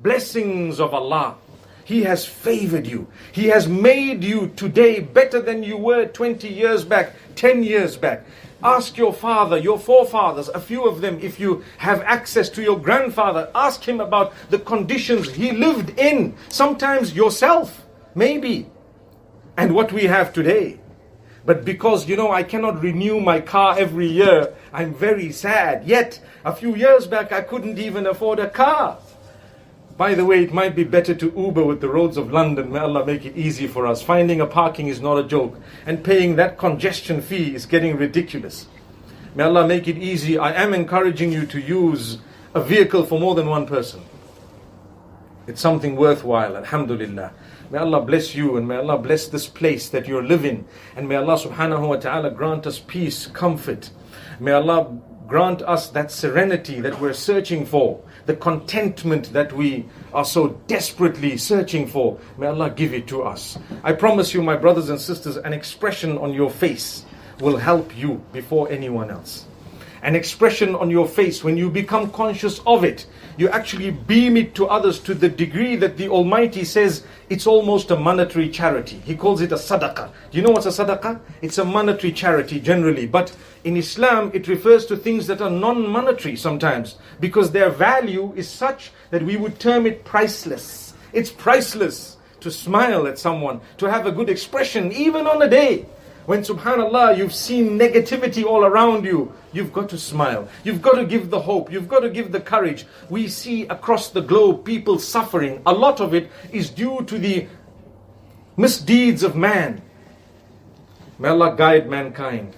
blessings of Allah. He has favored you. He has made you today better than you were 20 years back, 10 years back. Ask your father, your forefathers, a few of them, if you have access to your grandfather, ask him about the conditions he lived in. Sometimes yourself, maybe, and what we have today. But because, I cannot renew my car every year, I'm very sad. Yet, a few years back, I couldn't even afford a car. By the way, it might be better to Uber with the roads of London. May Allah make it easy for us. Finding a parking is not a joke. And paying that congestion fee is getting ridiculous. May Allah make it easy. I am encouraging you to use a vehicle for more than one person. It's something worthwhile, alhamdulillah. May Allah bless you and may Allah bless this place that you're living. And may Allah subhanahu wa ta'ala grant us peace, comfort. May Allah grant us that serenity that we're searching for. The contentment that we are so desperately searching for. May Allah give it to us. I promise you, my brothers and sisters, an expression on your face will help you before anyone else. An expression on your face, when you become conscious of it, you actually beam it to others to the degree that the Almighty says it's almost a monetary charity. He calls it a sadaqah. Do you know what's a sadaqah? It's a monetary charity generally. But in Islam, it refers to things that are non-monetary sometimes, because their value is such that we would term it priceless. It's priceless to smile at someone, to have a good expression, even on a day when, subhanallah, you've seen negativity all around you. You've got to smile. You've got to give the hope. You've got to give the courage. We see across the globe people suffering. A lot of it is due to the misdeeds of man. May Allah guide mankind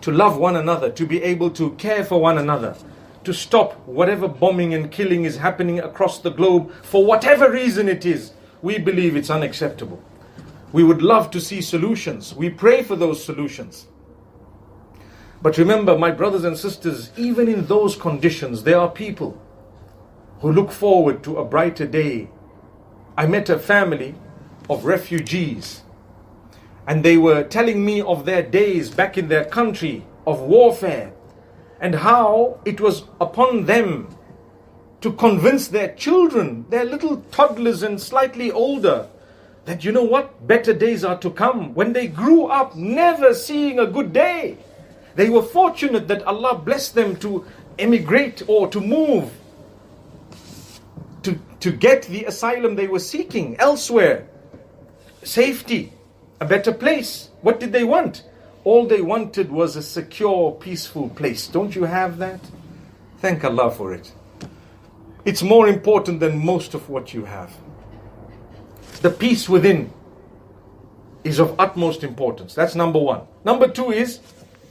to love one another, to be able to care for one another, to stop whatever bombing and killing is happening across the globe for whatever reason it is. We believe it's unacceptable. We would love to see solutions. We pray for those solutions. But remember, my brothers and sisters, even in those conditions, there are people who look forward to a brighter day. I met a family of refugees, and they were telling me of their days back in their country of warfare, and how it was upon them to convince their children, their little toddlers and slightly older, that you know what, better days are to come. When they grew up never seeing a good day, they were fortunate that Allah blessed them to emigrate or to move, to get the asylum they were seeking elsewhere. Safety, a better place. What did they want? All they wanted was a secure, peaceful place. Don't you have that? Thank Allah for it. It's more important than most of what you have. The peace within is of utmost importance. That's number one. Number two is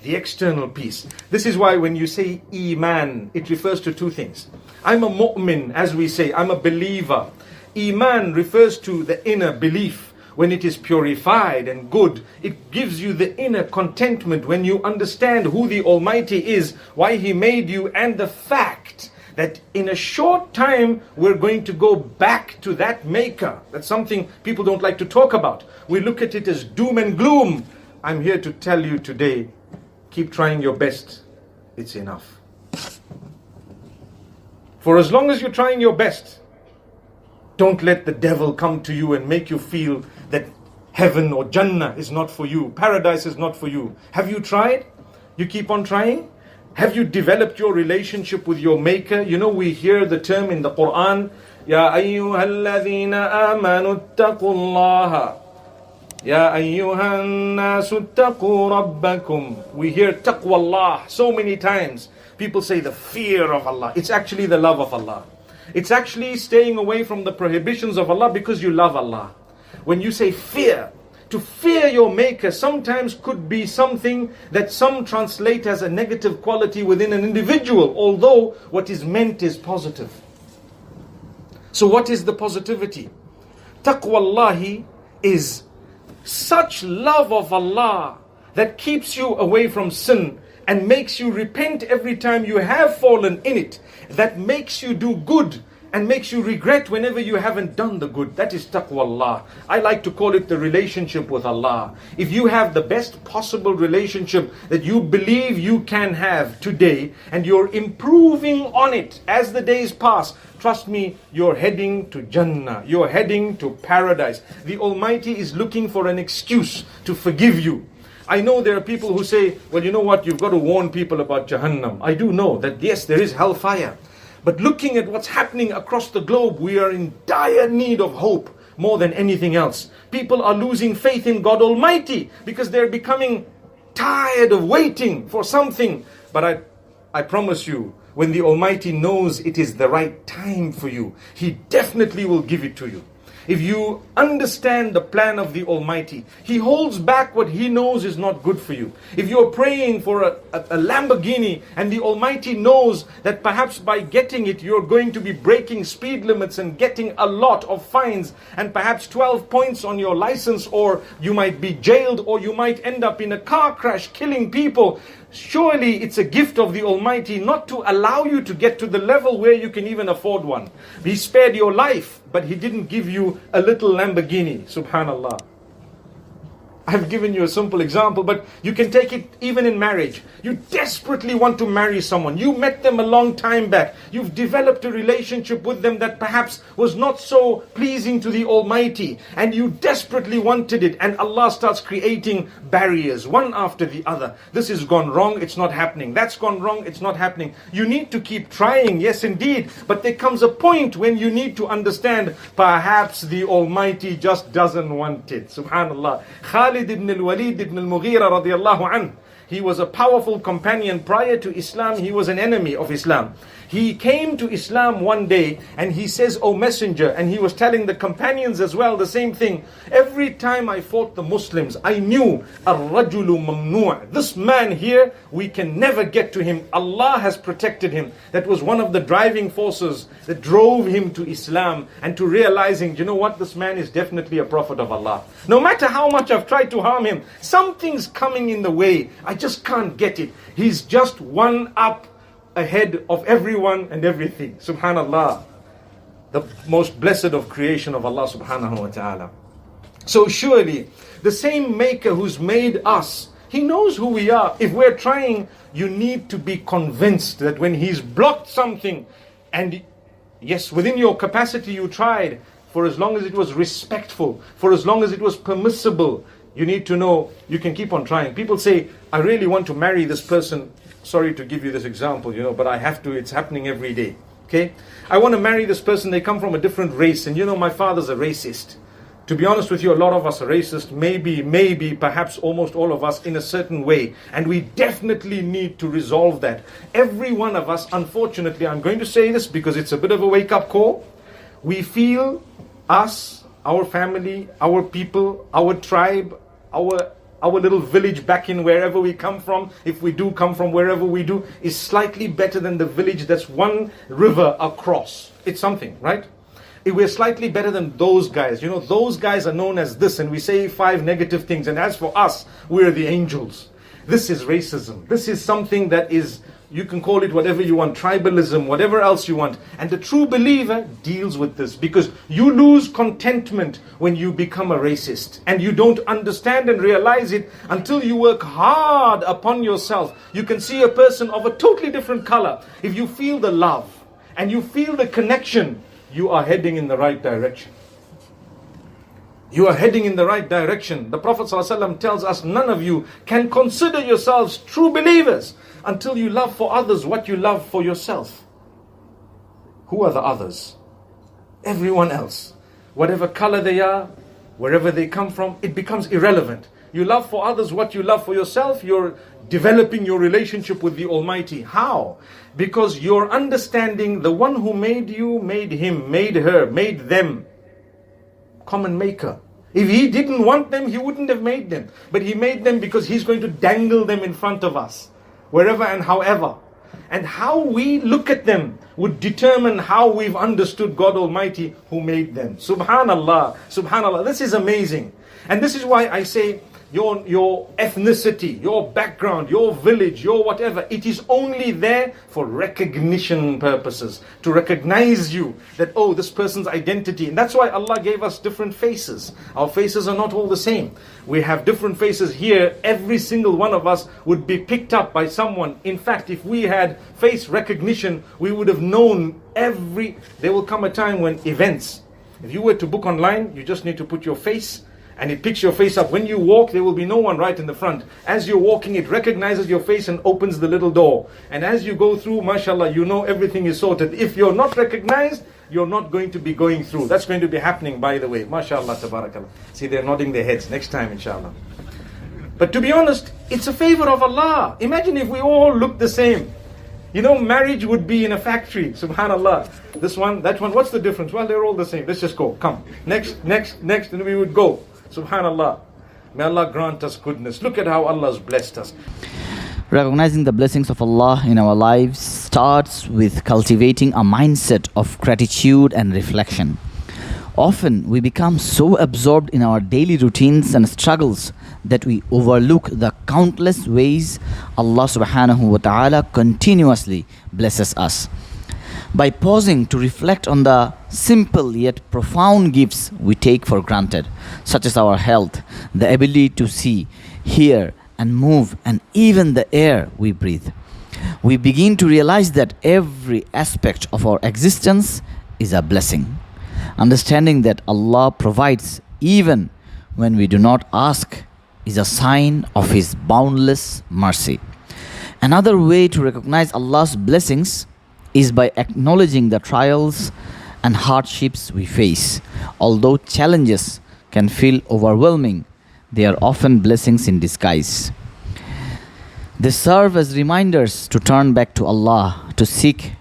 the external peace. This is why when you say Iman, it refers to two things. I'm a mu'min, as we say. I'm a believer. Iman refers to the inner belief. When it is purified and good, it gives you the inner contentment when you understand who the Almighty is, why He made you, and the fact that in a short time we're going to go back to that Maker. That's something people don't like to talk about. We look at it as doom and gloom. I'm here to tell you today, keep trying your best. It's enough. For as long as you're trying your best, don't let the devil come to you and make you feel that heaven or Jannah is not for you, paradise is not for you. Have you tried? You keep on trying? Have you developed your relationship with your Maker? You know, we hear the term in the Quran, Ya ayyuhalladhina amanu ittaqullaha. Ya ayyuhan nasu ittaqu rabbakum. We hear taqwallah so many times. People say the fear of Allah. It's actually the love of Allah. It's actually staying away from the prohibitions of Allah because you love Allah. When you say fear, to fear your Maker sometimes could be something that some translate as a negative quality within an individual, although what is meant is positive. So what is the positivity? Taqwallahi is such love of Allah that keeps you away from sin and makes you repent every time you have fallen in it, that makes you do good and makes you regret whenever you haven't done the good. That is taqwallah. I like to call it the relationship with Allah. If you have the best possible relationship that you believe you can have today, and you're improving on it as the days pass, trust me, you're heading to Jannah. You're heading to paradise. The Almighty is looking for an excuse to forgive you. I know there are people who say, well, you know what, you've got to warn people about Jahannam. I do know that yes, there is hellfire. But looking at what's happening across the globe, we are in dire need of hope more than anything else. People are losing faith in God Almighty because they're becoming tired of waiting for something. But I promise you, when the Almighty knows it is the right time for you, He definitely will give it to you. If you understand the plan of the Almighty, He holds back what He knows is not good for you. If you're praying for a Lamborghini and the Almighty knows that perhaps by getting it you're going to be breaking speed limits and getting a lot of fines and perhaps 12 points on your license, or you might be jailed, or you might end up in a car crash killing people, surely it's a gift of the Almighty not to allow you to get to the level where you can even afford one. He spared your life, but He didn't give you a little Lamborghini. Subhanallah. I've given you a simple example, but you can take it even in marriage. You desperately want to marry someone. You met them a long time back. You've developed a relationship with them that perhaps was not so pleasing to the Almighty, and you desperately wanted it, and Allah starts creating barriers, one after the other. This has gone wrong, it's not happening. That's gone wrong, it's not happening. You need to keep trying, yes indeed, but there comes a point when you need to understand perhaps the Almighty just doesn't want it. Subhanallah. Khalid ibn al-Walid ibn al-Mughira radiyallahu anhu, he was a powerful companion. Prior to Islam, he was an enemy of Islam. He came to Islam one day and he says, "O Messenger," and he was telling the companions as well the same thing. Every time I fought the Muslims, I knew ar-rajulu mamnu'. This man here, we can never get to him. Allah has protected him. That was one of the driving forces that drove him to Islam and to realizing, you know what, this man is definitely a prophet of Allah. No matter how much I've tried to harm him, something's coming in the way. I just can't get it. He's just one up ahead of everyone and everything. Subhanallah. The most blessed of creation of Allah subhanahu wa ta'ala. So surely the same maker who's made us, He knows who we are. If we're trying, you need to be convinced that when He's blocked something, and yes, within your capacity you tried, for as long as it was respectful, for as long as it was permissible, you need to know you can keep on trying. People say, I really want to marry this person. Sorry to give you this example, but I have to. It's happening every day. Okay? I want to marry this person. They come from a different race. And my father's a racist. To be honest with you, a lot of us are racist. Maybe, perhaps almost all of us in a certain way. And we definitely need to resolve that. Every one of us, unfortunately, I'm going to say this because it's a bit of a wake-up call. We feel us, our family, our people, our tribe, our little village back in wherever we come from, if we do come from wherever we do, is slightly better than the village that's one river across. It's something, right? If we're slightly better than those guys. Those guys are known as this, and we say 5 negative things. And as for us, we're the angels. This is racism. This is something that is, you can call it whatever you want, tribalism, whatever else you want. And the true believer deals with this, because you lose contentment when you become a racist. And you don't understand and realize it until you work hard upon yourself. You can see a person of a totally different color. If you feel the love and you feel the connection, you are heading in the right direction. You are heading in the right direction. The Prophet ﷺ tells us, none of you can consider yourselves true believers until you love for others what you love for yourself. Who are the others? Everyone else. Whatever color they are, wherever they come from, it becomes irrelevant. You love for others what you love for yourself. You're developing your relationship with the Almighty. How? Because you're understanding the one who made you, made him, made her, made them. Common maker. If He didn't want them, He wouldn't have made them. But He made them because He's going to dangle them in front of us, wherever and however. And how we look at them would determine how we've understood God Almighty who made them. Subhanallah, subhanallah. This is amazing. And this is why I say, your ethnicity, your background, your village, your whatever. It is only there for recognition purposes, to recognize you that, oh, this person's identity. And that's why Allah gave us different faces. Our faces are not all the same. We have different faces here. Every single one of us would be picked up by someone. In fact, if we had face recognition, we would have known there will come a time when events, if you were to book online, you just need to put your face and it picks your face up. When you walk, there will be no one right in the front. As you're walking, it recognizes your face and opens the little door. And as you go through, mashallah, you know everything is sorted. If you're not recognized, you're not going to be going through. That's going to be happening, by the way. Mashallah, tabarakallah. See, they're nodding their heads. Next time, inshallah. But to be honest, it's a favor of Allah. Imagine if we all looked the same. You know, marriage would be in a factory, subhanallah. This one, that one, what's the difference? Well, they're all the same. Let's just go. Come. Next, and we would go. Subhanallah. May Allah grant us goodness. Look at how Allah has blessed us. Recognizing the blessings of Allah in our lives starts with cultivating a mindset of gratitude and reflection. Often we become so absorbed in our daily routines and struggles that we overlook the countless ways Allah subhanahu wa ta'ala continuously blesses us. By pausing to reflect on the simple yet profound gifts we take for granted, such as our health, the ability to see, hear, and move, and even the air we breathe, we begin to realize that every aspect of our existence is a blessing. Understanding that Allah provides even when we do not ask is a sign of His boundless mercy. Another way to recognize Allah's blessings is by acknowledging the trials and hardships we face. Although challenges can feel overwhelming, they are often blessings in disguise. They serve as reminders to turn back to Allah, to seek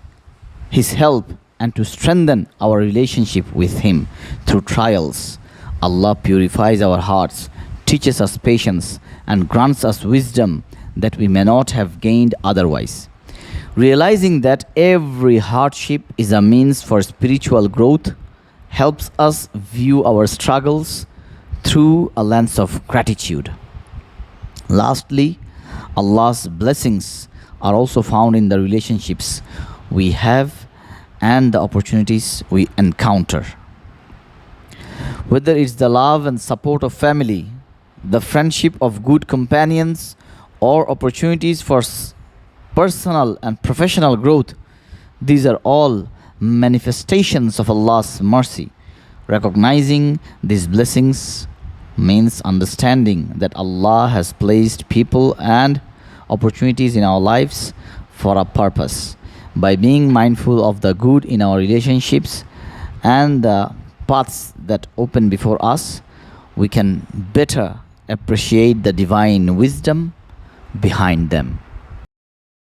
His help, and to strengthen our relationship with Him through trials. Allah purifies our hearts, teaches us patience, and grants us wisdom that we may not have gained otherwise. Realizing that every hardship is a means for spiritual growth helps us view our struggles through a lens of gratitude. Lastly, Allah's blessings are also found in the relationships we have and the opportunities we encounter. Whether it's the love and support of family, the friendship of good companions, or opportunities for personal and professional growth, these are all manifestations of Allah's mercy. Recognizing these blessings means understanding that Allah has placed people and opportunities in our lives for a purpose. By being mindful of the good in our relationships and the paths that open before us, we can better appreciate the divine wisdom behind them.